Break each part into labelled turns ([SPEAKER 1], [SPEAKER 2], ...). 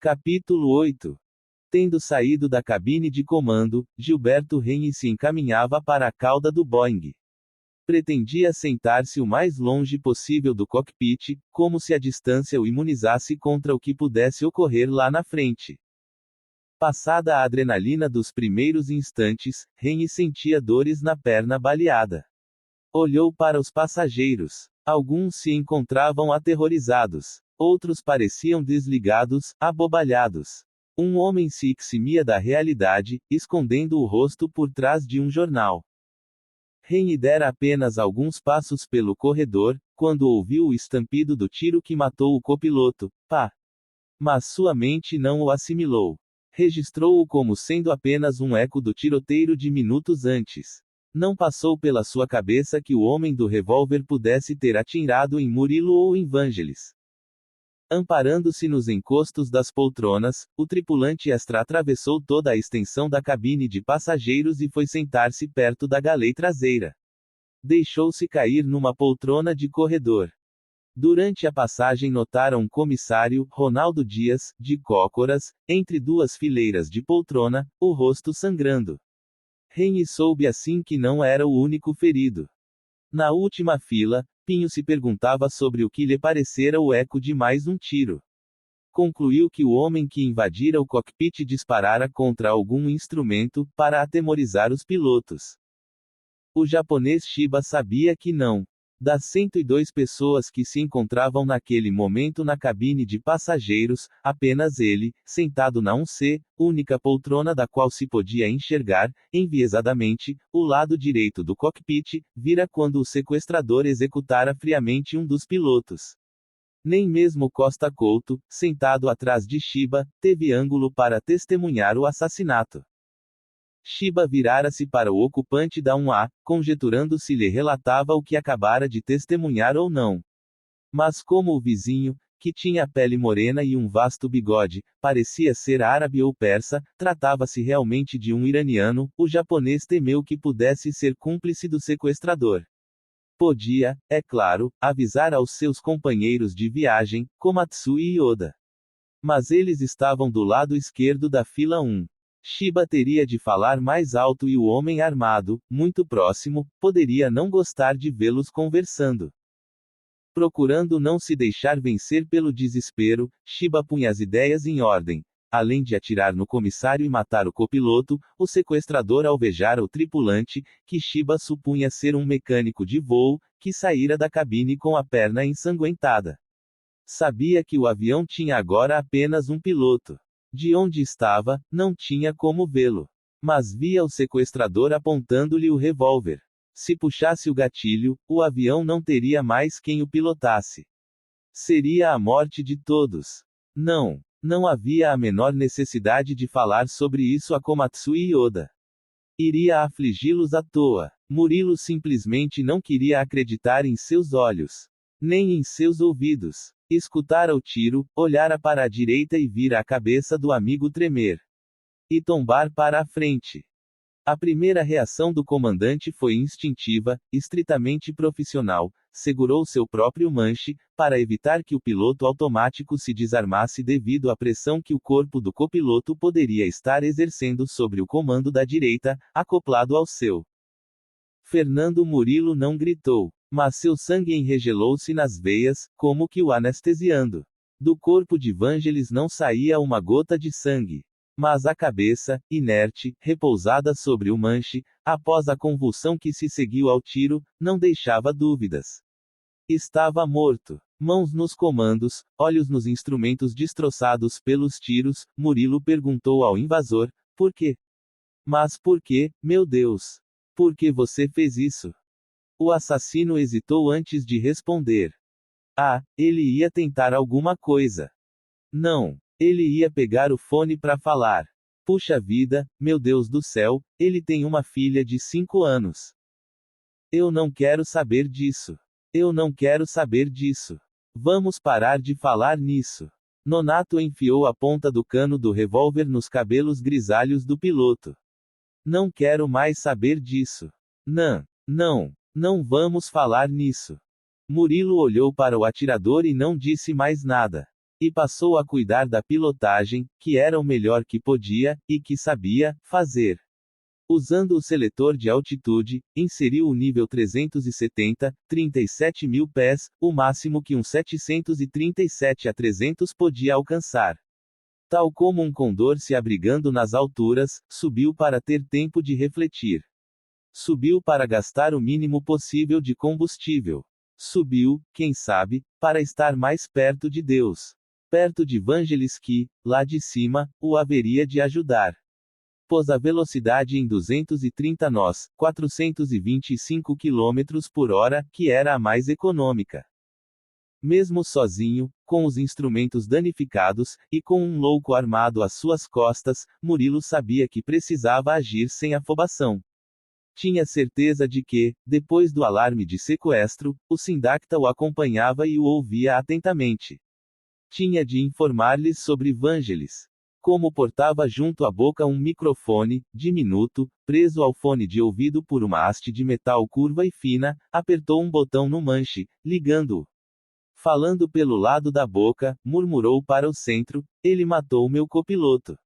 [SPEAKER 1] Capítulo 8. Tendo saído da cabine de comando, Gilberto Renhe se encaminhava para a cauda do Boeing. Pretendia sentar-se o mais longe possível do cockpit, como se a distância o imunizasse contra o que pudesse ocorrer lá na frente. Passada a adrenalina dos primeiros instantes, Renhe sentia dores na perna baleada. Olhou para os passageiros. Alguns se encontravam aterrorizados. Outros pareciam desligados, abobalhados. Um homem se eximia da realidade, escondendo o rosto por trás de um jornal. Renhe dera apenas alguns passos pelo corredor, quando ouviu o estampido do tiro que matou o copiloto. Pá! Mas sua mente não o assimilou. Registrou-o como sendo apenas um eco do tiroteio de minutos antes. Não passou pela sua cabeça que o homem do revólver pudesse ter atirado em Murilo ou em Vangelis. Amparando-se nos encostos das poltronas, o tripulante extra atravessou toda a extensão da cabine de passageiros e foi sentar-se perto da galei traseira. Deixou-se cair numa poltrona de corredor. Durante a passagem notaram o comissário, Ronaldo Dias, de cócoras, entre duas fileiras de poltrona, o rosto sangrando. Renhe soube assim que não era o único ferido. Na última fila, Pinho se perguntava sobre o que lhe parecera o eco de mais um tiro. Concluiu que o homem que invadira o cockpit disparara contra algum instrumento, para atemorizar os pilotos. O japonês Shiba sabia que não. Das 102 pessoas que se encontravam naquele momento na cabine de passageiros, apenas ele, sentado na 1C, única poltrona da qual se podia enxergar, enviesadamente, o lado direito do cockpit, vira quando o sequestrador executara friamente um dos pilotos. Nem mesmo Costa Couto, sentado atrás de Shiba, teve ângulo para testemunhar o assassinato. Shiba virara-se para o ocupante da 1A, conjeturando se lhe relatava o que acabara de testemunhar ou não. Mas como o vizinho, que tinha pele morena e um vasto bigode, parecia ser árabe ou persa, tratava-se realmente de um iraniano, o japonês temeu que pudesse ser cúmplice do sequestrador. Podia, é claro, avisar aos seus companheiros de viagem, Komatsu e Oda. Mas eles estavam do lado esquerdo da fila 1. Shiba teria de falar mais alto e o homem armado, muito próximo, poderia não gostar de vê-los conversando. Procurando não se deixar vencer pelo desespero, Shiba punha as ideias em ordem. Além de atirar no comissário e matar o copiloto, o sequestrador alvejara o tripulante, que Shiba supunha ser um mecânico de voo, que saíra da cabine com a perna ensanguentada. Sabia que o avião tinha agora apenas um piloto. De onde estava, não tinha como vê-lo. Mas via o sequestrador apontando-lhe o revólver. Se puxasse o gatilho, o avião não teria mais quem o pilotasse. Seria a morte de todos. Não havia a menor necessidade de falar sobre isso a Komatsu e Oda. Iria afligi-los à toa. Murilo simplesmente não queria acreditar em seus olhos. Nem em seus ouvidos. Escutara o tiro, olhara para a direita e vira a cabeça do amigo tremer. E tombar para a frente. A primeira reação do comandante foi instintiva, estritamente profissional, segurou seu próprio manche, para evitar que o piloto automático se desarmasse devido à pressão que o corpo do copiloto poderia estar exercendo sobre o comando da direita, acoplado ao seu. Fernando Murilo não gritou. Mas seu sangue enregelou-se nas veias, como que o anestesiando. Do corpo de Vangelis não saía uma gota de sangue. Mas a cabeça, inerte, repousada sobre o manche, após a convulsão que se seguiu ao tiro, não deixava dúvidas. Estava morto. Mãos nos comandos, olhos nos instrumentos destroçados pelos tiros, Murilo perguntou ao invasor: por quê? Mas por quê, meu Deus? Por que você fez isso? O assassino hesitou antes de responder. Ah, ele ia tentar alguma coisa. Não. Ele ia pegar o fone para falar. Puxa vida, meu Deus do céu, ele tem uma filha de 5 anos. Eu não quero saber disso. Eu não quero saber disso. Vamos parar de falar nisso. Nonato enfiou a ponta do cano do revólver nos cabelos grisalhos do piloto. Não quero mais saber disso. Não vamos falar nisso. Murilo olhou para o atirador e não disse mais nada. E passou a cuidar da pilotagem, que era o melhor que podia, e que sabia, fazer. Usando o seletor de altitude, inseriu o nível 370, 37 mil pés, o máximo que um 737 a 300 podia alcançar. Tal como um condor se abrigando nas alturas, subiu para ter tempo de refletir. Subiu para gastar o mínimo possível de combustível. Subiu, quem sabe, para estar mais perto de Deus. Perto de Vangelis que, lá de cima, o haveria de ajudar. Pôs a velocidade em 230 nós, 425 km por hora, que era a mais econômica. Mesmo sozinho, com os instrumentos danificados, e com um louco armado às suas costas, Murilo sabia que precisava agir sem afobação. Tinha certeza de que, depois do alarme de sequestro, o Sindacta o acompanhava e o ouvia atentamente. Tinha de informar-lhes sobre Vangelis. Como portava junto à boca um microfone, diminuto, preso ao fone de ouvido por uma haste de metal curva e fina, apertou um botão no manche, ligando-o. Falando pelo lado da boca, murmurou para o centro: ele matou meu copiloto.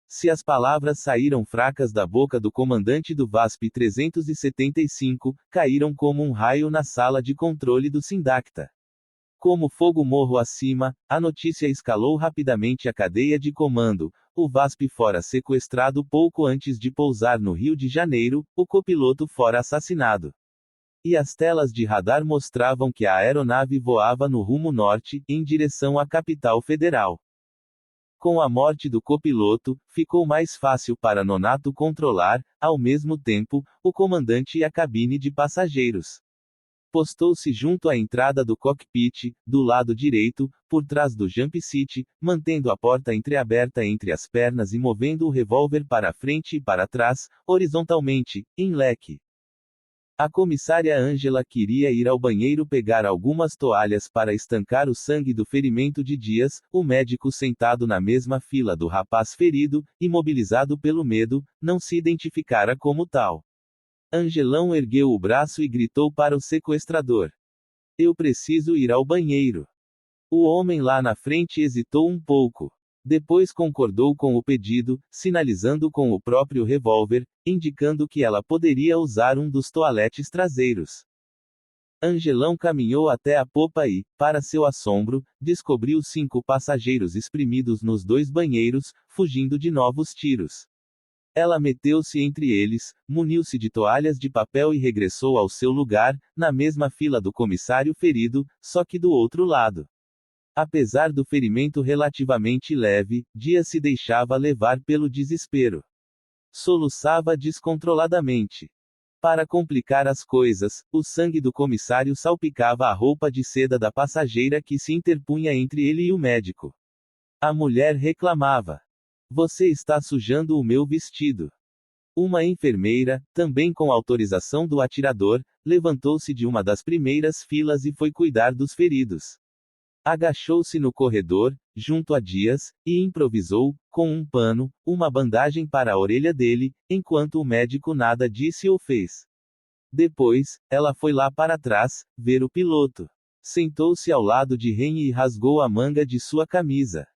[SPEAKER 1] Se as palavras saíram fracas da boca do comandante do VASP 375, caíram como um raio na sala de controle do Sindacta. Como fogo morro acima, a notícia escalou rapidamente a cadeia de comando. O VASP fora sequestrado pouco antes de pousar no Rio de Janeiro, o copiloto fora assassinado. E as telas de radar mostravam que a aeronave voava no rumo norte, em direção à capital federal. Com a morte do copiloto, ficou mais fácil para Nonato controlar, ao mesmo tempo, o comandante e a cabine de passageiros. Postou-se junto à entrada do cockpit, do lado direito, por trás do jump seat, mantendo a porta entreaberta entre as pernas e movendo o revólver para frente e para trás, horizontalmente, em leque. A comissária Ângela queria ir ao banheiro pegar algumas toalhas para estancar o sangue do ferimento de Dias. O médico sentado na mesma fila do rapaz ferido, imobilizado pelo medo, não se identificara como tal. Angelão ergueu o braço e gritou para o sequestrador: eu preciso ir ao banheiro. O homem lá na frente hesitou um pouco. Depois concordou com o pedido, sinalizando com o próprio revólver, indicando que ela poderia usar um dos toaletes traseiros. Angelão caminhou até a popa e, para seu assombro, descobriu 5 passageiros espremidos nos 2 banheiros, fugindo de novos tiros. Ela meteu-se entre eles, muniu-se de toalhas de papel e regressou ao seu lugar, na mesma fila do comissário ferido, só que do outro lado. Apesar do ferimento relativamente leve, Dias se deixava levar pelo desespero. Soluçava descontroladamente. Para complicar as coisas, o sangue do comissário salpicava a roupa de seda da passageira que se interpunha entre ele e o médico. A mulher reclamava: você está sujando o meu vestido. Uma enfermeira, também com autorização do atirador, levantou-se de uma das primeiras filas e foi cuidar dos feridos. Agachou-se no corredor, junto a Dias, e improvisou, com um pano, uma bandagem para a orelha dele, enquanto o médico nada disse ou fez. Depois, ela foi lá para trás, ver o piloto. Sentou-se ao lado de Henry e rasgou a manga de sua camisa.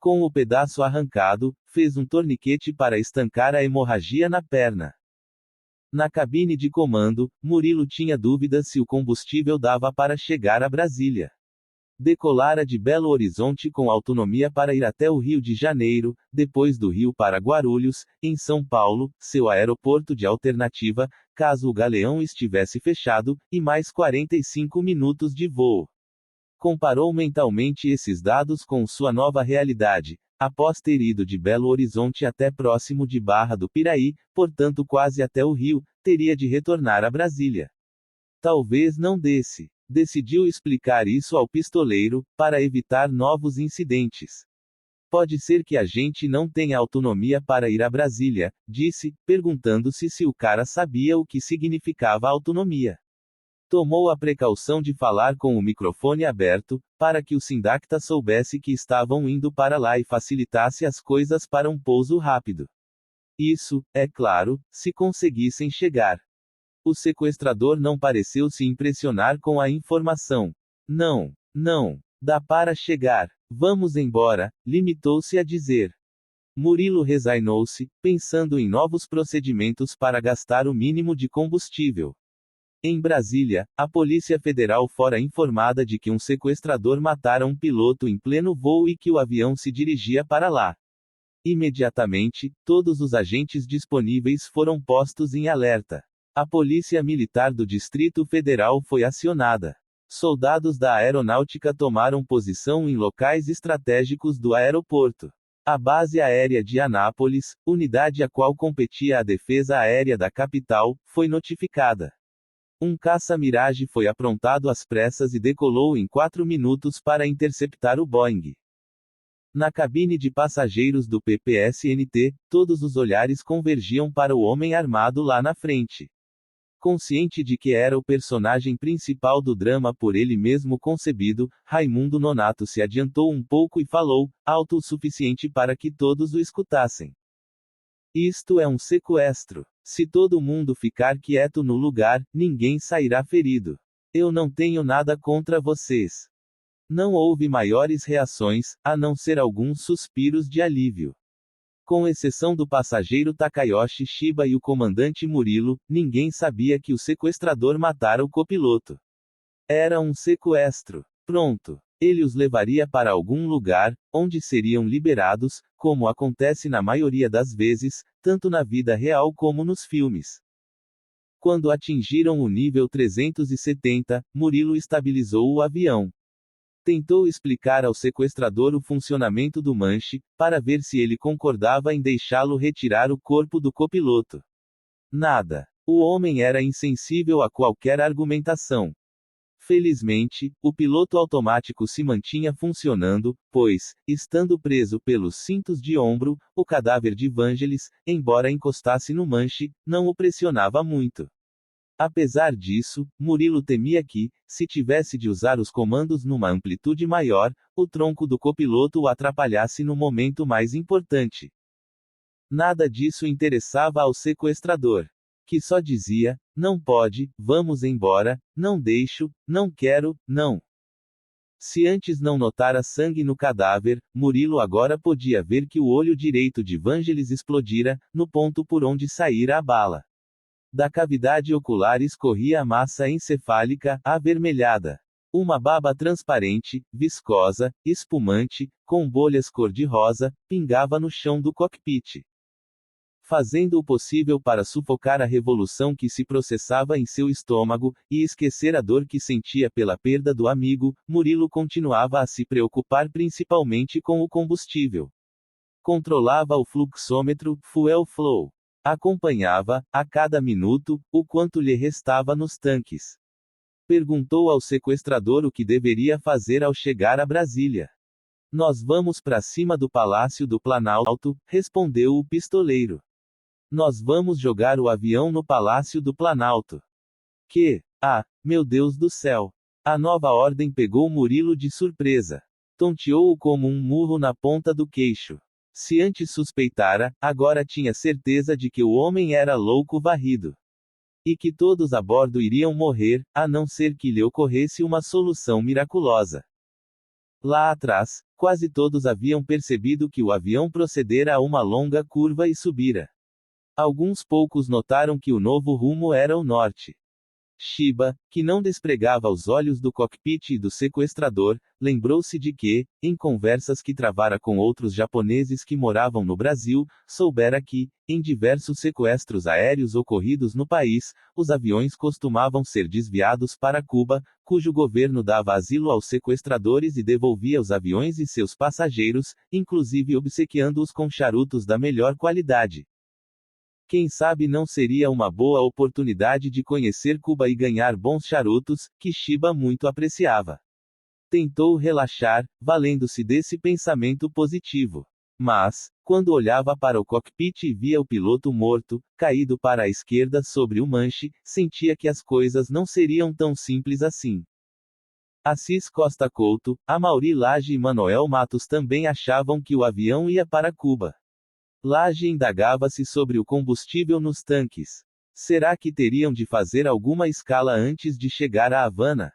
[SPEAKER 1] Com o pedaço arrancado, fez um torniquete para estancar a hemorragia na perna. Na cabine de comando, Murilo tinha dúvidas se o combustível dava para chegar a Brasília. Decolara de Belo Horizonte com autonomia para ir até o Rio de Janeiro, depois do Rio para Guarulhos, em São Paulo, seu aeroporto de alternativa, caso o Galeão estivesse fechado, e mais 45 minutos de voo. Comparou mentalmente esses dados com sua nova realidade. Após ter ido de Belo Horizonte até próximo de Barra do Piraí, portanto quase até o Rio, teria de retornar a Brasília. Talvez não desse. Decidiu explicar isso ao pistoleiro, para evitar novos incidentes. Pode ser que a gente não tenha autonomia para ir a Brasília, disse, perguntando-se se o cara sabia o que significava autonomia. Tomou a precaução de falar com o microfone aberto, para que o Sindacta soubesse que estavam indo para lá e facilitasse as coisas para um pouso rápido. Isso, é claro, se conseguissem chegar. O sequestrador não pareceu se impressionar com a informação. Não, dá para chegar. Vamos embora, limitou-se a dizer. Murilo resignou-se, pensando em novos procedimentos para gastar o mínimo de combustível. Em Brasília, a Polícia Federal fora informada de que um sequestrador matara um piloto em pleno voo e que o avião se dirigia para lá. Imediatamente, todos os agentes disponíveis foram postos em alerta. A Polícia Militar do Distrito Federal foi acionada. Soldados da Aeronáutica tomaram posição em locais estratégicos do aeroporto. A Base Aérea de Anápolis, unidade a qual competia a defesa aérea da capital, foi notificada. Um caça-mirage foi aprontado às pressas e decolou em 4 minutos para interceptar o Boeing. Na cabine de passageiros do PPS-NT, todos os olhares convergiam para o homem armado lá na frente. Consciente de que era o personagem principal do drama por ele mesmo concebido, Raimundo Nonato se adiantou um pouco e falou, alto o suficiente para que todos o escutassem. Isto é um sequestro. Se todo mundo ficar quieto no lugar, ninguém sairá ferido. Eu não tenho nada contra vocês. Não houve maiores reações, a não ser alguns suspiros de alívio. Com exceção do passageiro Takayoshi Shiba e o comandante Murilo, ninguém sabia que o sequestrador matara o copiloto. Era um sequestro. Pronto. Ele os levaria para algum lugar, onde seriam liberados, como acontece na maioria das vezes, tanto na vida real como nos filmes. Quando atingiram o nível 370, Murilo estabilizou o avião. Tentou explicar ao sequestrador o funcionamento do manche, para ver se ele concordava em deixá-lo retirar o corpo do copiloto. Nada. O homem era insensível a qualquer argumentação. Felizmente, o piloto automático se mantinha funcionando, pois, estando preso pelos cintos de ombro, o cadáver de Vangelis, embora encostasse no manche, não o pressionava muito. Apesar disso, Murilo temia que, se tivesse de usar os comandos numa amplitude maior, o tronco do copiloto o atrapalhasse no momento mais importante. Nada disso interessava ao sequestrador, que só dizia, não pode, vamos embora, não deixo, não quero, não. Se antes não notara sangue no cadáver, Murilo agora podia ver que o olho direito de Vangelis explodira, no ponto por onde saíra a bala. Da cavidade ocular escorria a massa encefálica, avermelhada. Uma baba transparente, viscosa, espumante, com bolhas cor-de-rosa, pingava no chão do cockpit. Fazendo o possível para sufocar a revolução que se processava em seu estômago, e esquecer a dor que sentia pela perda do amigo, Murilo continuava a se preocupar principalmente com o combustível. Controlava o fluxômetro, fuel flow. Acompanhava, a cada minuto, o quanto lhe restava nos tanques. Perguntou ao sequestrador o que deveria fazer ao chegar a Brasília. Nós vamos para cima do Palácio do Planalto, respondeu o pistoleiro. Nós vamos jogar o avião no Palácio do Planalto. Que? Ah, meu Deus do céu! A nova ordem pegou Murilo de surpresa. Tonteou-o como um murro na ponta do queixo. Se antes suspeitara, agora tinha certeza de que o homem era louco varrido. E que todos a bordo iriam morrer, a não ser que lhe ocorresse uma solução miraculosa. Lá atrás, quase todos haviam percebido que o avião procedera a uma longa curva e subira. Alguns poucos notaram que o novo rumo era o norte. Shiba, que não despregava os olhos do cockpit e do sequestrador, lembrou-se de que, em conversas que travara com outros japoneses que moravam no Brasil, soubera que, em diversos sequestros aéreos ocorridos no país, os aviões costumavam ser desviados para Cuba, cujo governo dava asilo aos sequestradores e devolvia os aviões e seus passageiros, inclusive obsequiando-os com charutos da melhor qualidade. Quem sabe não seria uma boa oportunidade de conhecer Cuba e ganhar bons charutos, que Shiba muito apreciava. Tentou relaxar, valendo-se desse pensamento positivo. Mas, quando olhava para o cockpit e via o piloto morto, caído para a esquerda sobre o manche, sentia que as coisas não seriam tão simples assim. Assis Costa Couto, Amaury Lage e Manoel Matos também achavam que o avião ia para Cuba. Lage indagava-se sobre o combustível nos tanques. Será que teriam de fazer alguma escala antes de chegar a Havana?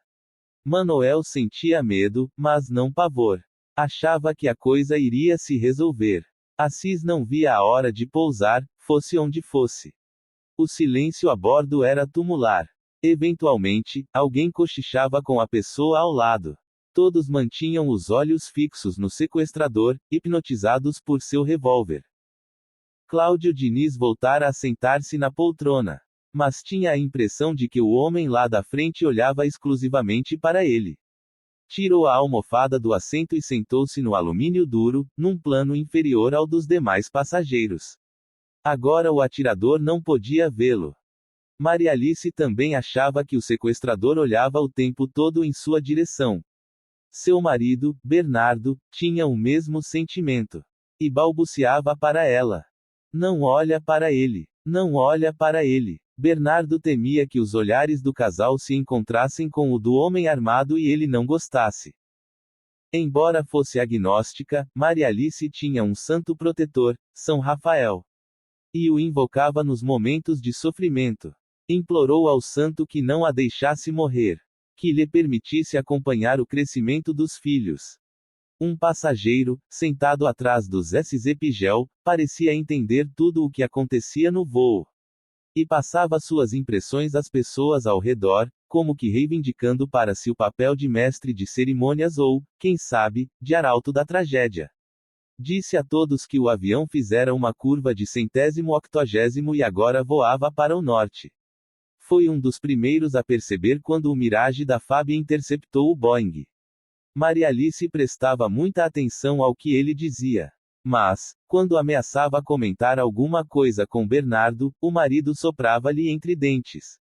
[SPEAKER 1] Manoel sentia medo, mas não pavor. Achava que a coisa iria se resolver. Assis não via a hora de pousar, fosse onde fosse. O silêncio a bordo era tumular. Eventualmente, alguém cochichava com a pessoa ao lado. Todos mantinham os olhos fixos no sequestrador, hipnotizados por seu revólver. Cláudio Diniz voltara a sentar-se na poltrona. Mas tinha a impressão de que o homem lá da frente olhava exclusivamente para ele. Tirou a almofada do assento e sentou-se no alumínio duro, num plano inferior ao dos demais passageiros. Agora o atirador não podia vê-lo. Maria Alice também achava que o sequestrador olhava o tempo todo em sua direção. Seu marido, Bernardo, tinha o mesmo sentimento. E balbuciava para ela. Não olha para ele. Não olha para ele. Bernardo temia que os olhares do casal se encontrassem com o do homem armado e ele não gostasse. Embora fosse agnóstica, Maria Alice tinha um santo protetor, São Rafael. E o invocava nos momentos de sofrimento. Implorou ao santo que não a deixasse morrer. Que lhe permitisse acompanhar o crescimento dos filhos. Um passageiro, sentado atrás dos SZ Pigel, parecia entender tudo o que acontecia no voo. E passava suas impressões às pessoas ao redor, como que reivindicando para si o papel de mestre de cerimônias ou, quem sabe, de arauto da tragédia. Disse a todos que o avião fizera uma curva de 180º e agora voava para o norte. Foi um dos primeiros a perceber quando o Mirage da FAB interceptou o Boeing. Maria Alice prestava muita atenção ao que ele dizia. Mas, quando ameaçava comentar alguma coisa com Bernardo, o marido soprava-lhe entre dentes.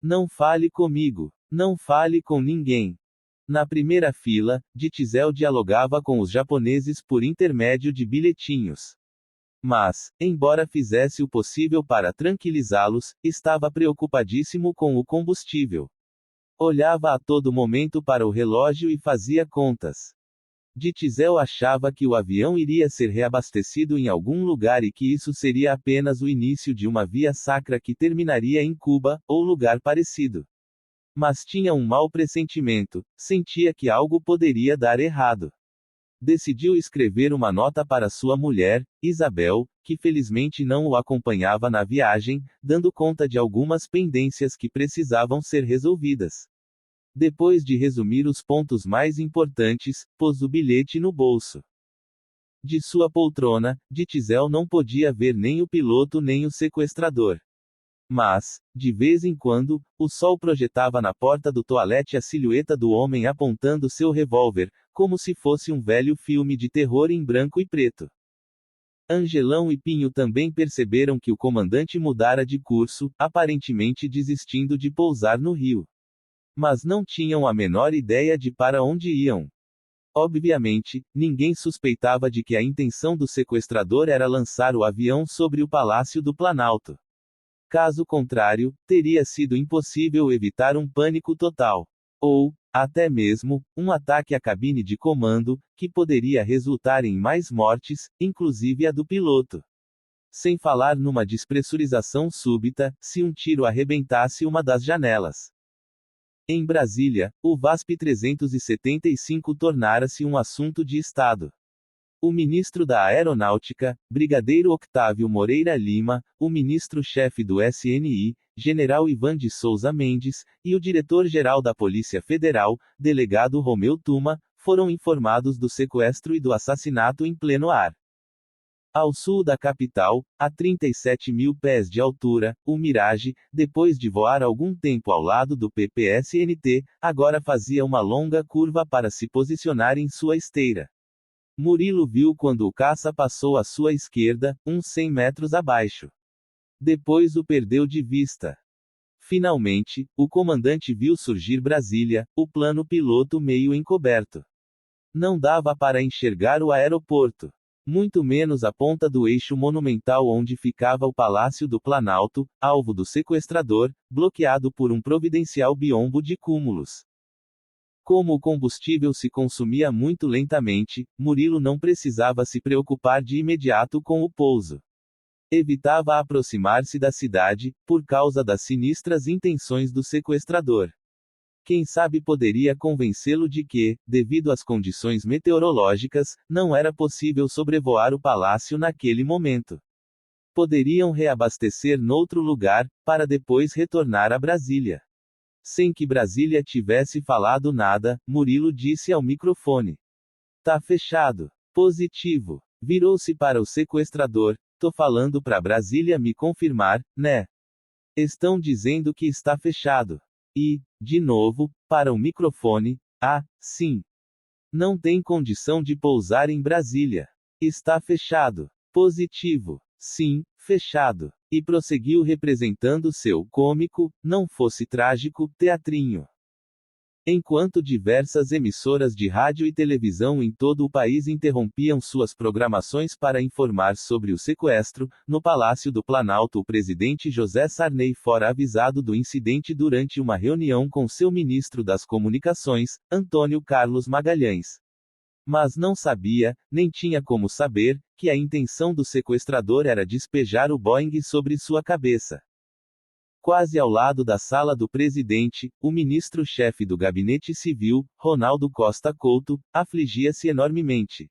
[SPEAKER 1] Não fale comigo. Não fale com ninguém. Na primeira fila, Ditzel dialogava com os japoneses por intermédio de bilhetinhos. Mas, embora fizesse o possível para tranquilizá-los, estava preocupadíssimo com o combustível. Olhava a todo momento para o relógio e fazia contas. Ditzel achava que o avião iria ser reabastecido em algum lugar e que isso seria apenas o início de uma via sacra que terminaria em Cuba, ou lugar parecido. Mas tinha um mau pressentimento, sentia que algo poderia dar errado. Decidiu escrever uma nota para sua mulher, Isabel, que felizmente não o acompanhava na viagem, dando conta de algumas pendências que precisavam ser resolvidas. Depois de resumir os pontos mais importantes, pôs o bilhete no bolso. De sua poltrona, Ditzel não podia ver nem o piloto nem o sequestrador. Mas, de vez em quando, o sol projetava na porta do toalete a silhueta do homem apontando seu revólver, como se fosse um velho filme de terror em branco e preto. Angelão e Pinho também perceberam que o comandante mudara de curso, aparentemente desistindo de pousar no rio. Mas não tinham a menor ideia de para onde iam. Obviamente, ninguém suspeitava de que a intenção do sequestrador era lançar o avião sobre o Palácio do Planalto. Caso contrário, teria sido impossível evitar um pânico total. Ou, até mesmo, um ataque à cabine de comando, que poderia resultar em mais mortes, inclusive a do piloto. Sem falar numa despressurização súbita, se um tiro arrebentasse uma das janelas. Em Brasília, o VASP-375 tornara-se um assunto de Estado. O ministro da Aeronáutica, Brigadeiro Octávio Moreira Lima, o ministro-chefe do SNI, General Ivan de Souza Mendes, e o diretor-geral da Polícia Federal, delegado Romeu Tuma, foram informados do sequestro e do assassinato em pleno ar. Ao sul da capital, a 37.000 pés de altura, o Mirage, depois de voar algum tempo ao lado do PPSNT, agora fazia uma longa curva para se posicionar em sua esteira. Murilo viu quando o caça passou à sua esquerda, uns 100 metros abaixo. Depois o perdeu de vista. Finalmente, o comandante viu surgir Brasília, o plano piloto meio encoberto. Não dava para enxergar o aeroporto. Muito menos a ponta do eixo monumental onde ficava o Palácio do Planalto, alvo do sequestrador, bloqueado por um providencial biombo de cúmulos. Como o combustível se consumia muito lentamente, Murilo não precisava se preocupar de imediato com o pouso. Evitava aproximar-se da cidade, por causa das sinistras intenções do sequestrador. Quem sabe poderia convencê-lo de que, devido às condições meteorológicas, não era possível sobrevoar o palácio naquele momento. Poderiam reabastecer noutro lugar, para depois retornar a Brasília. Sem que Brasília tivesse falado nada, Murilo disse ao microfone: "Tá fechado." Positivo. Virou-se para o sequestrador: "Tô falando pra Brasília me confirmar, né? Estão dizendo que está fechado." E, de novo, para o microfone: "Ah, sim. Não tem condição de pousar em Brasília. Está fechado." Positivo. Sim, fechado. E prosseguiu representando seu cômico, não fosse trágico, teatrinho. Enquanto diversas emissoras de rádio e televisão em todo o país interrompiam suas programações para informar sobre o sequestro, no Palácio do Planalto o presidente José Sarney fora avisado do incidente durante uma reunião com seu ministro das Comunicações, Antônio Carlos Magalhães. Mas não sabia, nem tinha como saber, que a intenção do sequestrador era despejar o Boeing sobre sua cabeça. Quase ao lado da sala do presidente, o ministro-chefe do Gabinete Civil, Ronaldo Costa Couto, afligia-se enormemente.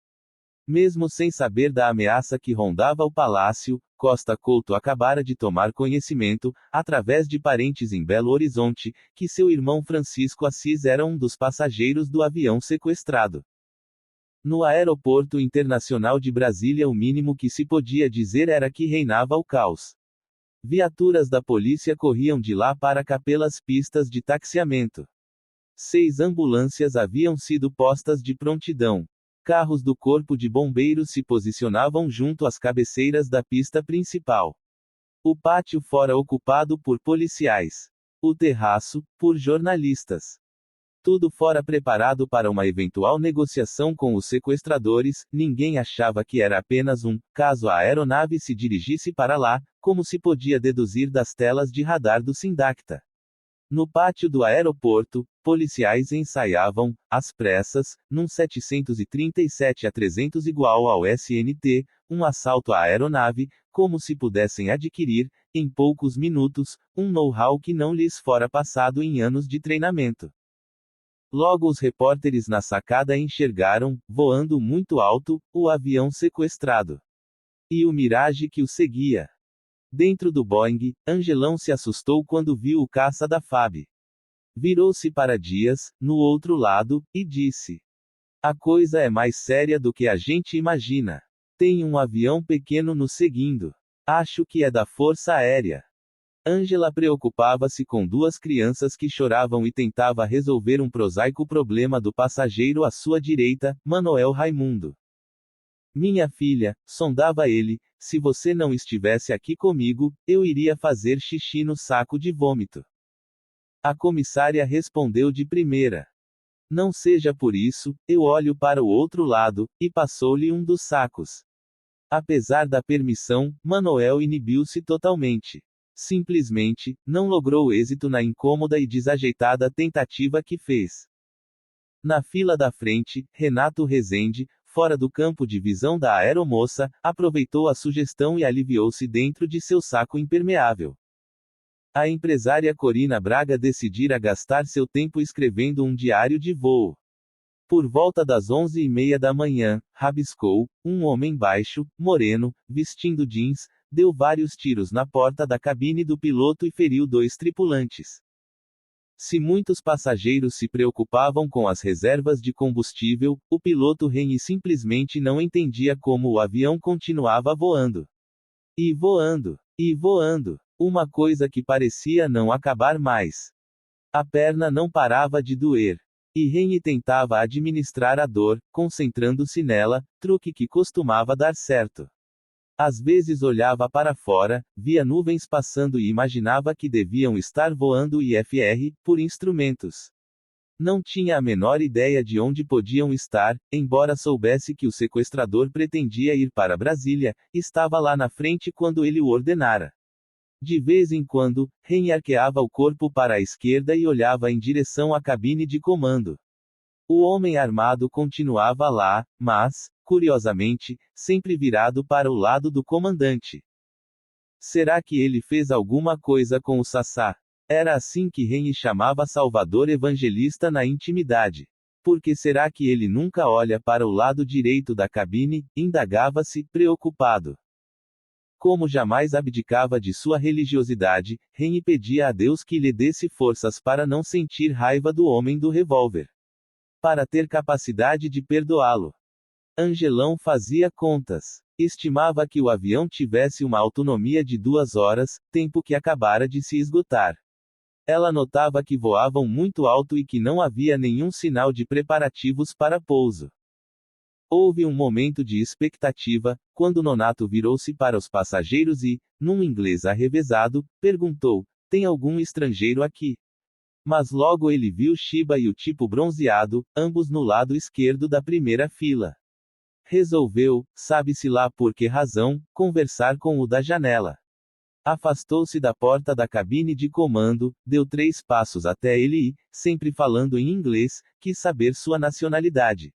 [SPEAKER 1] Mesmo sem saber da ameaça que rondava o palácio, Costa Couto acabara de tomar conhecimento, através de parentes em Belo Horizonte, que seu irmão Francisco Assis era um dos passageiros do avião sequestrado. No Aeroporto Internacional de Brasília, o mínimo que se podia dizer era que reinava o caos. Viaturas da polícia corriam de lá para cá pelas pistas de taxiamento. 6 ambulâncias haviam sido postas de prontidão. Carros do Corpo de Bombeiros se posicionavam junto às cabeceiras da pista principal. O pátio fora ocupado por policiais. O terraço, por jornalistas. Tudo fora preparado para uma eventual negociação com os sequestradores. Ninguém achava que era apenas caso a aeronave se dirigisse para lá, como se podia deduzir das telas de radar do Sindacta. No pátio do aeroporto, policiais ensaiavam, às pressas, num 737-300 igual ao SNT, um assalto à aeronave, como se pudessem adquirir, em poucos minutos, um know-how que não lhes fora passado em anos de treinamento. Logo os repórteres na sacada enxergaram, voando muito alto, o avião sequestrado. E o Mirage que o seguia. Dentro do Boeing, Angelão se assustou quando viu o caça da FAB. Virou-se para Dias, no outro lado, e disse: "A coisa é mais séria do que a gente imagina. Tem um avião pequeno nos seguindo. Acho que é da Força Aérea." Ângela preocupava-se com 2 crianças que choravam e tentava resolver um prosaico problema do passageiro à sua direita, Manoel Raimundo. "Minha filha", sondava ele, "se você não estivesse aqui comigo, eu iria fazer xixi no saco de vômito." A comissária respondeu de primeira: "Não seja por isso, eu olho para o outro lado", e passou-lhe um dos sacos. Apesar da permissão, Manoel inibiu-se totalmente. Simplesmente, não logrou êxito na incômoda e desajeitada tentativa que fez. Na fila da frente, Renato Rezende, fora do campo de visão da aeromoça, aproveitou a sugestão e aliviou-se dentro de seu saco impermeável. A empresária Corina Braga decidira gastar seu tempo escrevendo um diário de voo. Por volta das 11h30 da manhã, rabiscou: "Um homem baixo, moreno, vestindo jeans, deu vários tiros na porta da cabine do piloto e feriu 2 tripulantes." Se muitos passageiros se preocupavam com as reservas de combustível, o piloto Rennie simplesmente não entendia como o avião continuava voando. E voando. E voando. Uma coisa que parecia não acabar mais. A perna não parava de doer. E Rennie tentava administrar a dor, concentrando-se nela, truque que costumava dar certo. Às vezes olhava para fora, via nuvens passando e imaginava que deviam estar voando IFR, por instrumentos. Não tinha a menor ideia de onde podiam estar, embora soubesse que o sequestrador pretendia ir para Brasília, estava lá na frente quando ele o ordenara. De vez em quando, Rennie arqueava o corpo para a esquerda e olhava em direção à cabine de comando. O homem armado continuava lá, mas, curiosamente, sempre virado para o lado do comandante. Será que ele fez alguma coisa com o Sassá? Era assim que Henry chamava Salvador Evangelista na intimidade. Por que será que ele nunca olha para o lado direito da cabine? Indagava-se, preocupado. Como jamais abdicava de sua religiosidade, Henry pedia a Deus que lhe desse forças para não sentir raiva do homem do revólver. Para ter capacidade de perdoá-lo. Angelão fazia contas. Estimava que o avião tivesse uma autonomia de 2 horas, tempo que acabara de se esgotar. Ela notava que voavam muito alto e que não havia nenhum sinal de preparativos para pouso. Houve um momento de expectativa, quando Nonato virou-se para os passageiros e, num inglês arrevesado, perguntou: tem algum estrangeiro aqui? Mas logo ele viu Shiba e o tipo bronzeado, ambos no lado esquerdo da primeira fila. Resolveu, sabe-se lá por que razão, conversar com o da janela. Afastou-se da porta da cabine de comando, deu 3 passos até ele e, sempre falando em inglês, quis saber sua nacionalidade.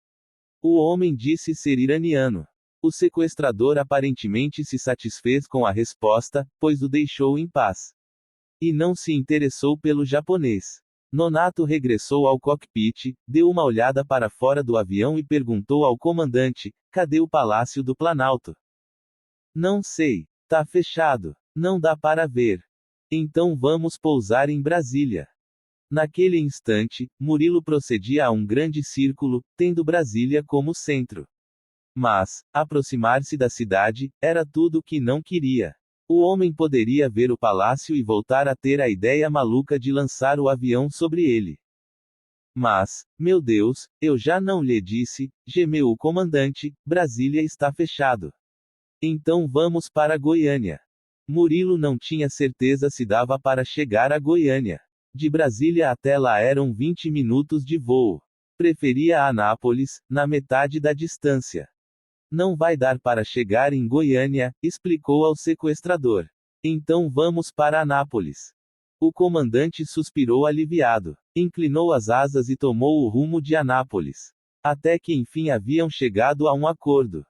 [SPEAKER 1] O homem disse ser iraniano. O sequestrador aparentemente se satisfez com a resposta, pois o deixou em paz. E não se interessou pelo japonês. Nonato regressou ao cockpit, deu uma olhada para fora do avião e perguntou ao comandante: cadê o Palácio do Planalto? Não sei. Tá fechado. Não dá para ver. Então vamos pousar em Brasília. Naquele instante, Murilo procedia a um grande círculo, tendo Brasília como centro. Mas, aproximar-se da cidade, era tudo o que não queria. O homem poderia ver o palácio e voltar a ter a ideia maluca de lançar o avião sobre ele. Mas, meu Deus, eu já não lhe disse, gemeu o comandante, Brasília está fechado. Então vamos para Goiânia. Murilo não tinha certeza se dava para chegar a Goiânia. De Brasília até lá eram 20 minutos de voo. Preferia Anápolis, na metade da distância. Não vai dar para chegar em Goiânia, explicou ao sequestrador. Então vamos para Anápolis. O comandante suspirou aliviado. Inclinou as asas e tomou o rumo de Anápolis. Até que enfim haviam chegado a um acordo.